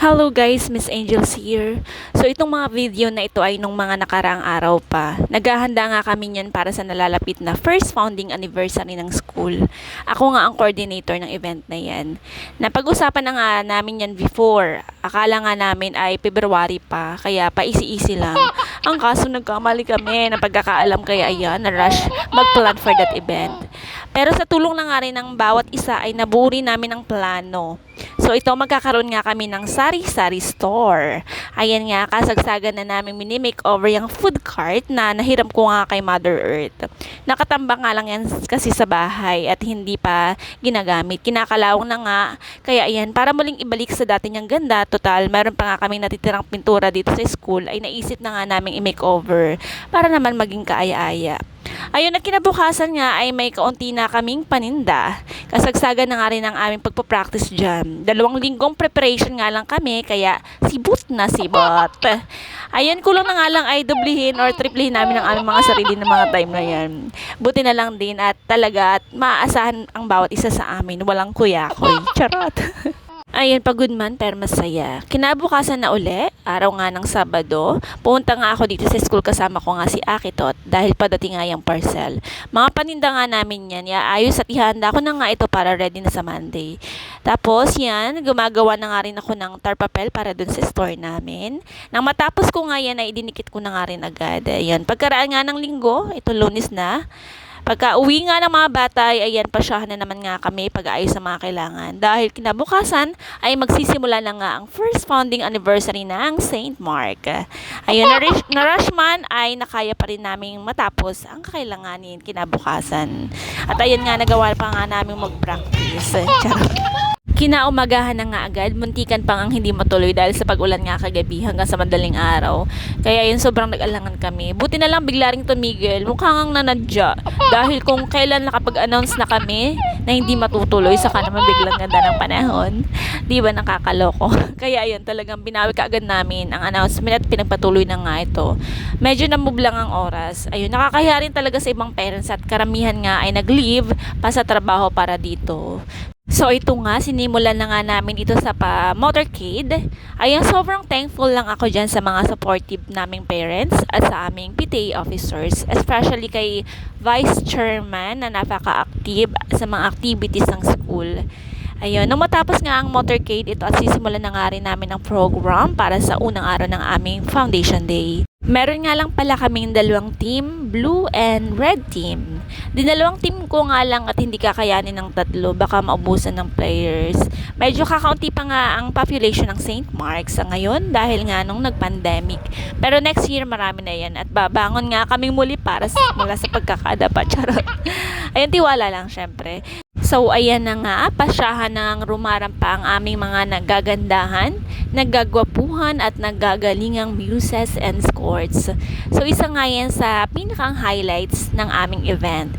Hello guys, Miss Angels here. So itong mga video na ito ay nung mga nakaraang araw pa. Naghahanda nga kami niyan para sa nalalapit na first founding anniversary ng school. Ako nga ang coordinator ng event na yan. Napag-usapan na nga namin yan before. Akala nga namin ay February pa, kaya paisi-isi lang. Ang kaso nagkamali kami ng pagkakaalam, kaya ayan, na-rush mag-plan for that event. Pero sa tulong na nga rin ng bawat isa ay naburi namin ang plano. So ito, magkakaroon nga kami ng sari-sari store. Ayan nga, kasagsagan na namin mini-makeover yung food cart na nahiram ko nga kay Mother Earth. Nakatambak nga lang yan kasi sa bahay at hindi pa ginagamit. Kinakalawang na nga. Kaya ayan, para muling ibalik sa dati niyang ganda, total, meron pa nga kaming natitirang pintura dito sa school, ay naisip na nga namin i-makeover para naman maging kaaya-aya. Ayun, at kinabukasan nga ay may kaunti na kaming paninda. Kasagsagan na nga rin ang aming pagpapractice dyan. 2 linggong preparation nga lang kami, kaya sibot na sibot. Ayun, kulang na nga lang ay dublihin or triplihin namin ang aming mga sarili ng mga time na yan. Buti na lang din at talaga at maaasahan ang bawat isa sa amin. Walang kuya-kuy. Charot. Ayun, pagod man pero masaya. Kinabukasan na uli, araw nga ng Sabado, pumunta nga ako dito sa school, kasama ko nga si Akitot dahil padating nga yung parcel. Mga paninda nga namin yan, ayos at ihanda ko na nga ito para ready na sa Monday. Tapos yan, gumagawa na nga rin ako ng tar papel para dun sa store namin. Nang matapos ko nga yan, ay idinikit ko na nga rin agad. Ayun, pagkaraan nga ng linggo, ito Lunes na. Pagka uwi nga ng mga bata ay ayan, pasyahan na naman nga kami pag-aayos sa mga kailangan. Dahil kinabukasan ay magsisimula na nga ang first founding anniversary ng St. Mark. Ayun, na-rush man ay nakaya pa rin namin matapos ang kakailanganin kinabukasan. At ayun nga, nagawa pa nga namin mag-practice. Charot. Kinaumagahan na nga agad, muntikan pang ang hindi matuloy dahil sa pag-ulan nga kagabi hanggang sa madaling araw. Kaya yun, sobrang nag-alangan kami. Buti na lang bigla ring tumigil, mukha ngang nanadya. Dahil kung kailan nakapag-announce na kami na hindi matutuloy, saka naman biglang ganda ng panahon. Di ba nakakaloko? Kaya yun, talagang binawi kaagad namin ang announcement at pinagpatuloy na nga ito. Medyo namove lang ang oras. Ayun, nakakahiya rin talaga sa ibang parents at karamihan nga ay nag-leave pa sa trabaho para dito. So ito nga, sinimulan na nga namin ito sa motorcade. Ayun, sobrang thankful lang ako dyan sa mga supportive naming parents at sa aming PTA officers, especially kay Vice Chairman na napaka-active sa mga activities ng school. Ayun, nung matapos nga ang motorcade ito at sisimulan na nga rin namin ang program para sa unang araw ng aming Foundation Day. Meron nga lang pala kaming 2 team, blue and red team. Dinalawang team ko nga lang at hindi kakayanin ng 3, baka maubusan ng players. Medyo kakaunti pa nga ang population ng St. Mark sa ngayon dahil nga nung nag-pandemic. Pero next year marami na yan at babangon nga kaming muli para mula sa pagkakadapa. Charot. Ayun, tiwala lang syempre. So ayan na nga, pasyahan ng rumarampa ang aming mga nagagandahan, naggagwapuhan at naggagalingang muses and squirts. So isa nga yan sa pinakang highlights ng aming event.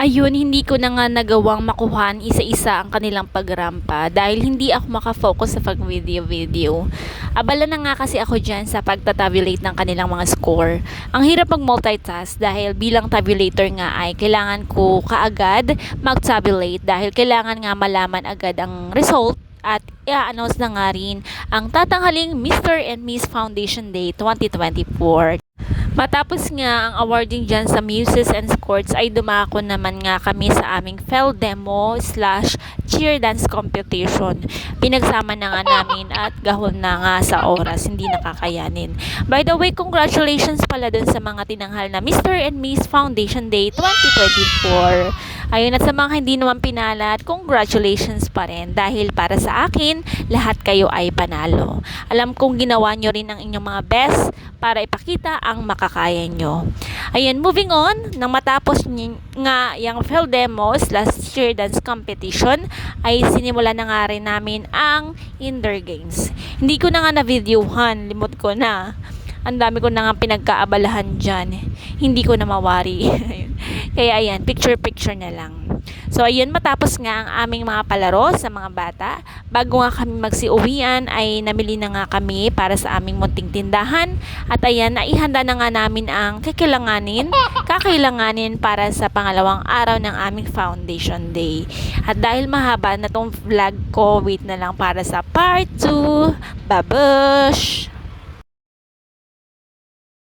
Ayun, hindi ko na nga nagawang makuhaan isa-isa ang kanilang pagrampa dahil hindi ako makafocus sa pag-video. Abala na nga kasi ako dyan sa pagtatabulate ng kanilang mga score. Ang hirap mag-multitask dahil bilang tabulator nga ay kailangan ko kaagad mag-tabulate dahil kailangan nga malaman agad ang result at i-announce na nga rin ang tatanghaling Mr. and Miss Foundation Day 2024. Matapos nga ang awarding dyan sa Muses and Squirts ay dumako naman nga kami sa aming FEL demo / cheer dance competition. Pinagsama na nga namin at gahol na nga sa oras, hindi nakakayanin. By the way, congratulations pala dun sa mga tinanghal na Mr. and Miss Foundation Day 2024. Ayun, at sa mga hindi naman pinalat, congratulations pa rin dahil para sa akin, lahat kayo ay panalo. Alam kong ginawa nyo rin ang inyong mga best para ipakita ang makakaya nyo. Ayun, moving on, nang matapos nga yung FEL demo / cheer dance competition, ay sinimula na nga rin namin ang indoor games. Hindi ko na nga na-videohan, limot ko na. Ang dami ko na nga pinagkaabalahan dyan. Hindi ko na mawari. Kaya ayan, picture-picture na lang. So ayun, matapos nga ang aming mga palaro sa mga bata, bago nga kami magsiuwian ay namili na nga kami para sa aming munting tindahan. At ayan, naihanda na nga namin ang kakailanganin para sa pangalawang araw ng aming foundation day. At dahil mahaba na tong vlog ko, wait na lang para sa part 2. Babush!